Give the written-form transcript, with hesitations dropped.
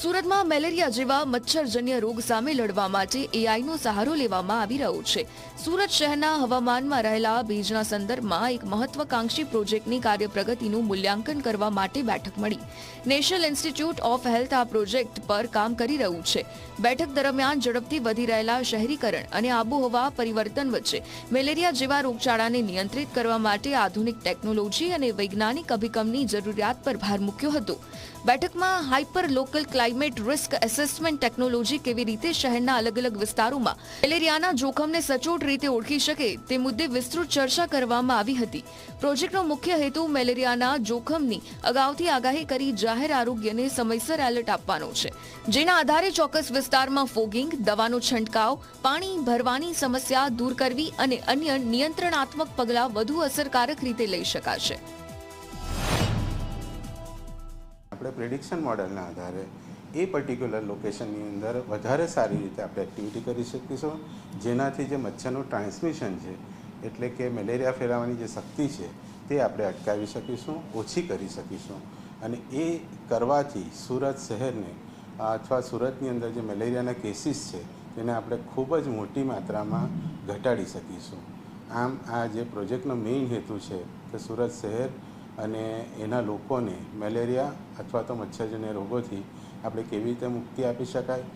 સુરતમાં મેલેરિયા જેવા મચ્છરજન્ય રોગ સામે લડવા માટે એઆઈનો સહારો લેવામાં આવી રહ્યો છે। સુરત શહેરના હવામાનમાં રહેલા ભેજના સંદર્ભમાં એક મહત્વાકાંક્ષી પ્રોજેક્ટની કાર્યપ્રગતિનું મૂલ્યાંકન કરવા માટે બેઠક મળી। નેશનલ ઇન્સ્ટિટ્યૂટ ઓફ હેલ્થ આ પ્રોજેક્ટ પર કામ કરી રહ્યું છે। બેઠક દરમિયાન ઝડપથી વધી રહેલા શહેરીકરણ અને આબોહવા પરિવર્તન વચ્ચે મેલેરિયા જેવા રોગચાળાને નિયંત્રિત કરવા માટે આધુનિક ટેકનોલોજી અને વૈજ્ઞાનિક અભિગમની જરૂરિયાત પર ભાર મૂક્યો હતો। બેઠકમાં hyper local climate risk assessment technology કેવી રીતે શહેરના અલગ અલગ વિસ્તારોમાં મેલેરિયાના જોખમને સચોટ રીતે ઓળખી શકે તે મુદ્દે વિસ્તૃત ચર્ચા કરવામાં આવી હતી। પ્રોજેક્ટનો મુખ્ય હેતુ મેલેરિયાના જોખમની અગાઉથી આગાહી કરી જાહેર આરોગ્યને સમયસર એલર્ટ આપવાનો છે, જેના આધારે ચોક્કસ વિસ્તારમાં ફોગિંગ, દવાનો છંટકાવ, પાણી ભરવાની સમસ્યા દૂર કરવી અને અન્ય નિયંત્રણાત્મક પગલાં વધુ અસરકારક રીતે લઈ શકાશે। આપણે પ્રેડિક્શન મોડલના આધારે એ પર્ટિક્યુલર લોકેશનની અંદર વધારે સારી રીતે આપણે એક્ટિવિટી કરી શકીશું, જેનાથી જે મચ્છરનું ટ્રાન્સમિશન છે એટલે કે મેલેરિયા ફેલાવવાની જે શક્તિ છે તે આપણે અટકાવી શકીશું, ઓછી કરી શકીશું અને એ કરવાથી સુરત શહેરને અથવા સુરતની અંદર જે મેલેરિયાના કેસીસ છે તેને આપણે ખૂબ જ મોટી માત્રામાં ઘટાડી શકીશું। આમ આ જે પ્રોજેક્ટનો મેઇન હેતુ છે કે સુરત શહેર અને એના લોકોને મેલેરિયા અથવા તો મચ્છરજન્ય રોગોથી આપણે કેવી રીતે મુક્તિ આપી શકાય।